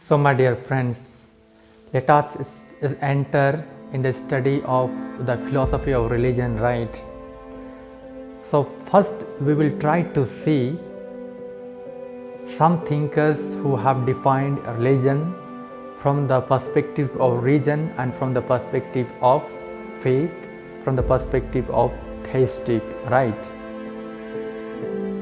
So, my dear friends, let us enter in the study of the philosophy of religion, right? So, first we will try to see some thinkers who have defined religion from the perspective of reason and from the perspective of faith, from the perspective of theistic, right?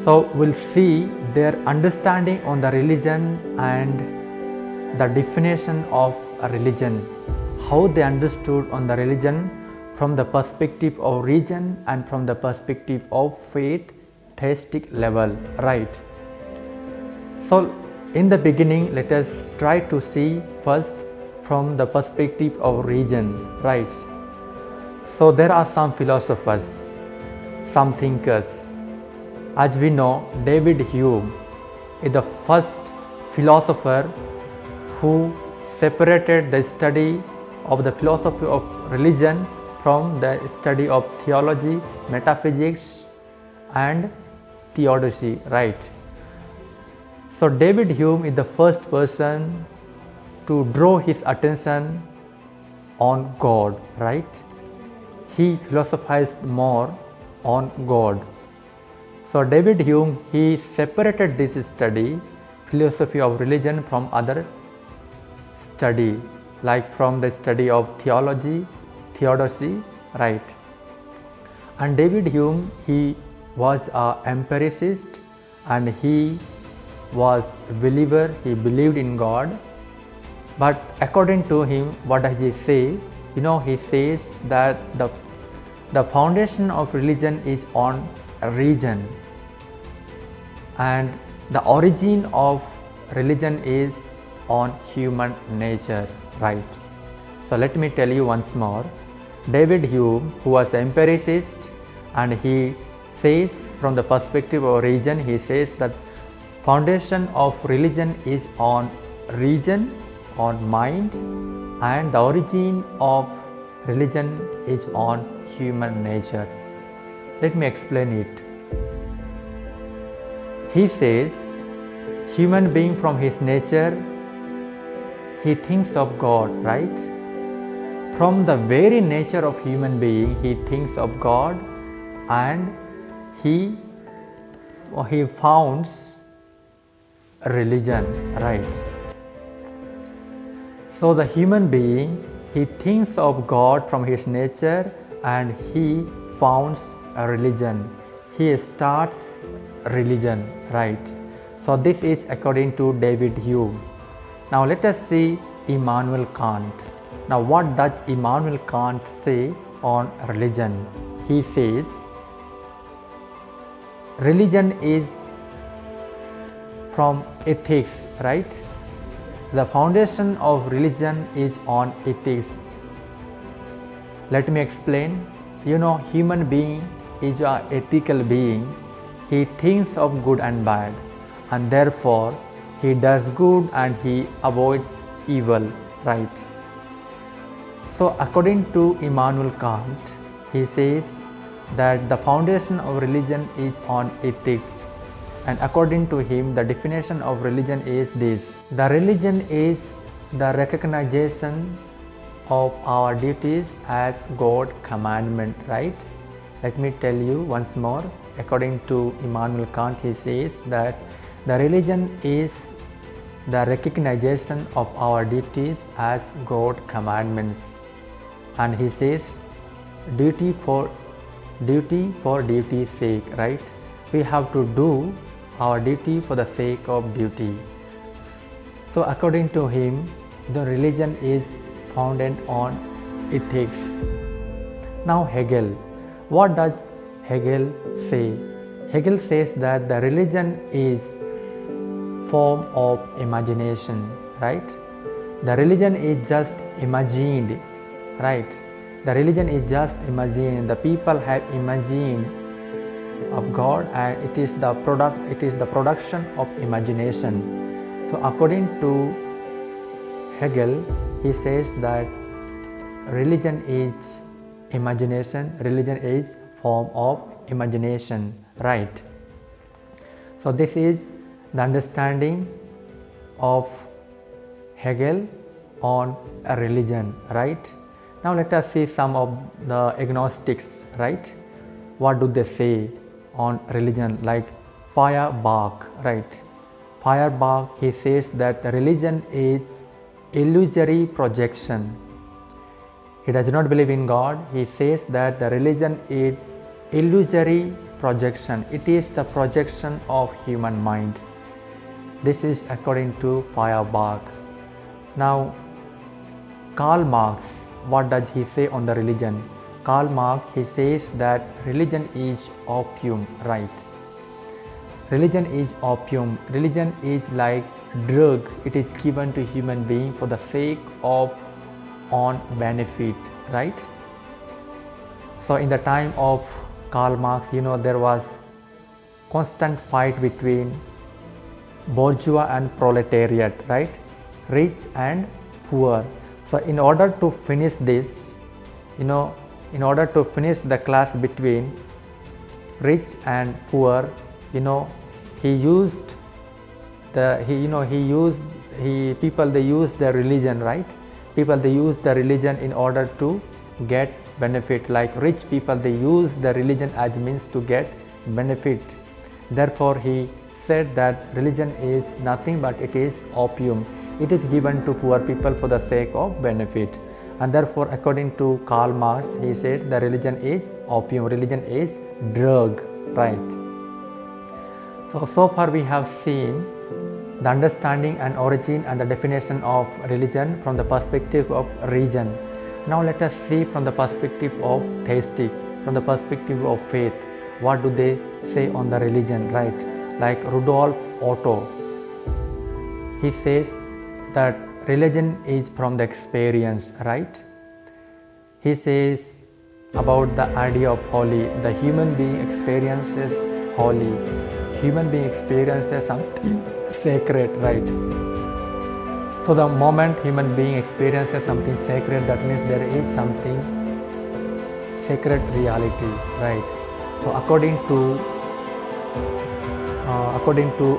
So, we'll see their understanding on the religion and the definition of a religion, how they understood on the religion from the perspective of reason and from the perspective of faith, theistic level, right? So, in the beginning, let us try to see first from the perspective of reason, right? So, there are some philosophers, some thinkers. As we know, David Hume is the first philosopher who separated the study of the philosophy of religion from the study of theology, metaphysics and theodicy, right? So, David Hume is the first person to draw his attention on God, right? He philosophized more on God. So, David Hume, he separated this study, philosophy of religion, from other study, like from the study of theology, theodicy, right? And David Hume, he was an empiricist and he was a believer, he believed in God. But according to him, what does he say? He says that the foundation of religion is on reason and the origin of religion is on human nature, right? So let me tell you once more. David Hume, who was the empiricist, and he says from the perspective of reason, he says that foundation of religion is on reason, on mind, and the origin of religion is on human nature. Let me explain it. He says human being from his nature, he thinks of God, right? From the very nature of human being, he thinks of God and he founds a religion, right? So the human being, he thinks of God from his nature and he founds a religion. He starts a religion, right? So this is according to David Hume. Now let us see Immanuel Kant. Now what does Immanuel Kant say on religion? He says religion is from ethics, right? The foundation of religion is on ethics. Let me explain. Human being is an ethical being. He thinks of good and bad and therefore he does good and he avoids evil, right? So according to Immanuel Kant, he says that the foundation of religion is on ethics, and according to him the definition of religion is this: the religion is the recognition of our duties as God commandment, right? Let me tell you once more. According to Immanuel Kant, he says that the religion is the recognition of our duties as God commandments, and he says duty for duty's sake, right? We have to do our duty for the sake of duty. So according to him, the religion is founded on ethics. Now Hegel, what does Hegel say? Hegel says that the religion is form of imagination, right? The religion is just imagined, right? The religion is just imagined. The people have imagined of God and it is the production of imagination. So according to Hegel, he says that religion is imagination, religion is form of imagination, right? So this is the understanding of Hegel on a religion, right? Now let us see some of the agnostics, right? What do they say on religion, like Feuerbach, right? Feuerbach, he says that religion is illusory projection. He does not believe in God. He says that the religion is illusory projection. It is the projection of human mind. This is according to Feuerbach. Now, Karl Marx, what does he say on the religion? Karl Marx, he says that religion is opium, right? Religion is opium. Religion is like drug. It is given to human being for the sake of on benefit, right? So in the time of Karl Marx, there was constant fight between bourgeois and proletariat, right? Rich and poor. So in order to finish this, in order to finish the class between rich and poor, he used people, they use their religion, right? People, they use the religion in order to get benefit. Like rich people, they use the religion as means to get benefit. Therefore he said that religion is nothing but it is opium. It is given to poor people for the sake of benefit. And therefore, according to Karl Marx, he says the religion is opium, religion is drug, right? So far we have seen the understanding and origin and the definition of religion from the perspective of reason. Now let us see from the perspective of theistic, from the perspective of faith. What do they say on the religion, right? Like Rudolf Otto, he says that religion is from the experience, right? He says about the idea of holy. The human being experiences holy. Human being experiences something sacred, right? So the moment human being experiences something sacred, that means there is something sacred reality, right? So according to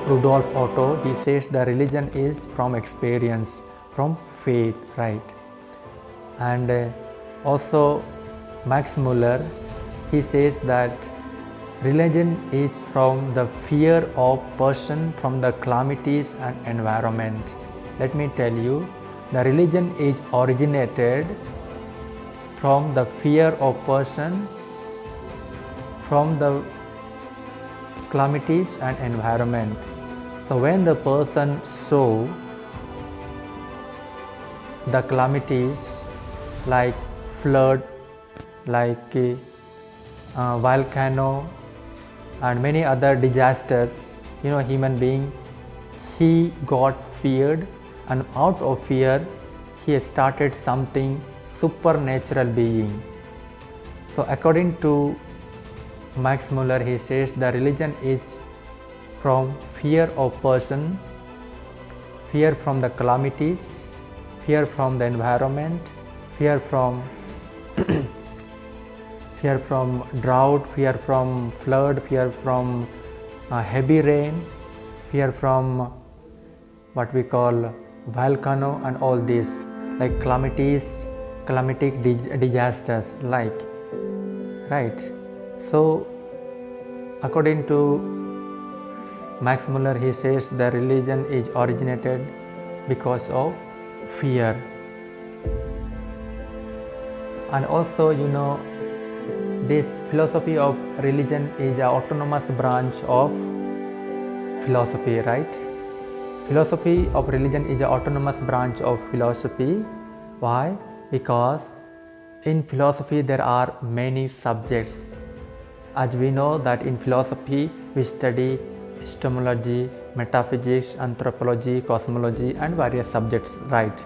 Rudolf Otto, he says the religion is from experience, from faith, right? And also Max Muller, he says that religion is from the fear of person from the calamities and environment. Let me tell you, the religion is originated from the fear of person from the calamities and environment. So when the person saw the calamities like flood, like volcano and many other disasters, human being, he got feared, and out of fear he started something supernatural being. So according to Max Muller, he says the religion is from fear of person, fear from the calamities, fear from the environment, fear from fear from drought, fear from flood, fear from heavy rain, fear from what we call volcano, and all this, like calamities, climatic disasters, like, right? So according to Max Muller, he says the religion is originated because of fear. And also, this philosophy of religion is an autonomous branch of philosophy, right? Philosophy of religion is an autonomous branch of philosophy. Why? Because in philosophy there are many subjects. As we know that in philosophy we study epistemology, metaphysics, anthropology, cosmology and various subjects, right?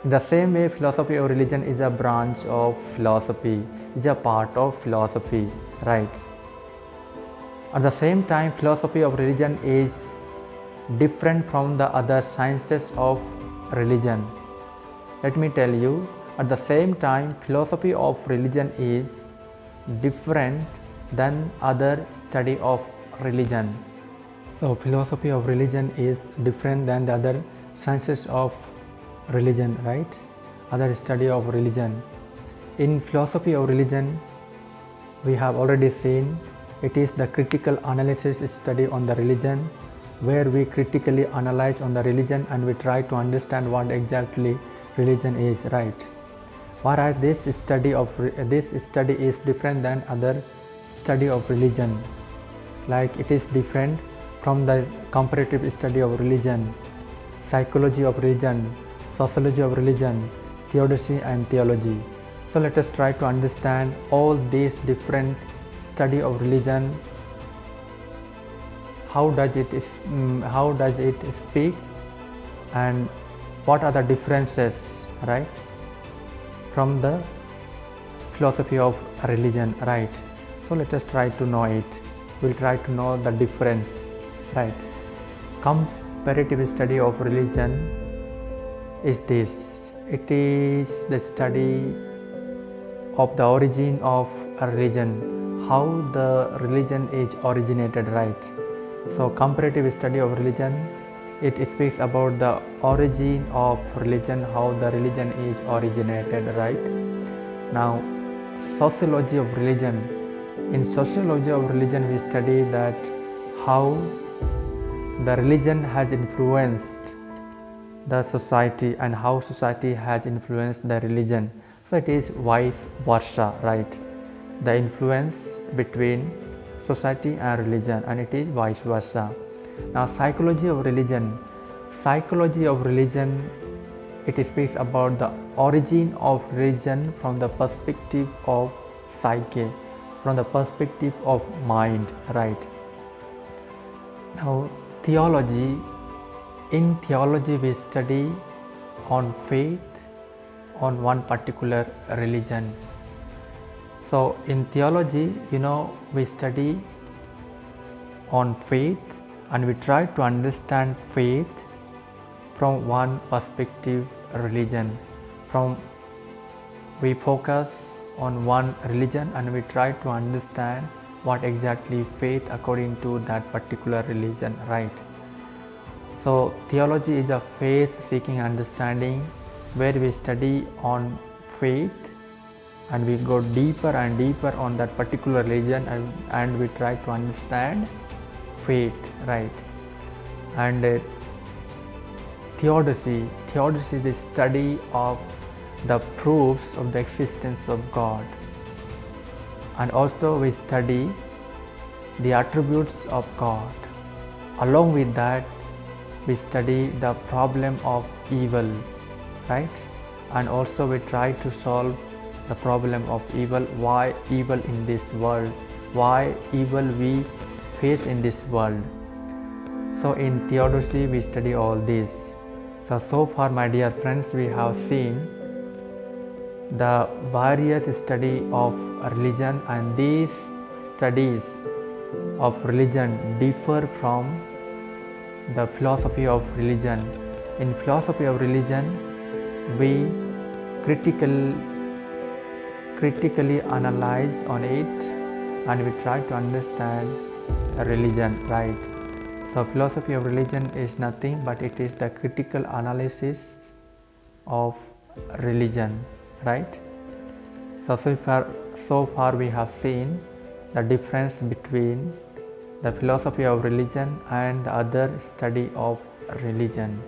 In the same way, philosophy of religion is a branch of philosophy, is a part of philosophy, right? At the same time, philosophy of religion is different from the other sciences of religion. Let me tell you, at the same time, philosophy of religion is different than other study of religion. So philosophy of religion is different than the other sciences of religion, right? Other study of religion. In philosophy of religion, we have already seen it is the critical analysis study on the religion, where we critically analyze on the religion and we try to understand what exactly religion is, right? Whereas this study is different than other study of religion, like it is different from the comparative study of religion, psychology of religion, sociology of religion, theodicy and theology. So let us try to understand all these different study of religion. How does it speak, and what are the differences, right, from the philosophy of religion, right? So let us try to know it. We'll try to know the difference, right? Comparative study of religion is this. It is the study of the origin of a religion, how the religion is originated, right? So comparative study of religion, it speaks about the origin of religion, how the religion is originated, right? Now sociology of religion. In sociology of religion, we study that how the religion has influenced the society and how society has influenced the religion. So it is vice versa, right? The influence between society and religion, and it is vice versa. Now psychology of religion. Psychology of religion, it speaks about the origin of religion from the perspective of psyche, from the perspective of mind, right? Now theology. In theology, we study on faith on one particular religion. So in theology, we study on faith and we try to understand faith from one perspective religion. We focus on one religion and we try to understand what exactly faith according to that particular religion, right? So theology is a faith seeking understanding where we study on faith and we go deeper and deeper on that particular religion and we try to understand faith, right? And theodicy is the study of the proofs of the existence of God, and also we study the attributes of God. Along with that, we study the problem of evil, right? And also we try to solve the problem of evil. Why evil in this world? Why evil we face in this world? So in theodicy we study all this. So far, my dear friends, we have seen the various study of religion, and these studies of religion differ from the philosophy of religion. In philosophy of religion, we critically analyze on it and we try to understand religion, right? So philosophy of religion is nothing but it is the critical analysis of religion, right? So far we have seen the difference between the philosophy of religion and the other study of religion.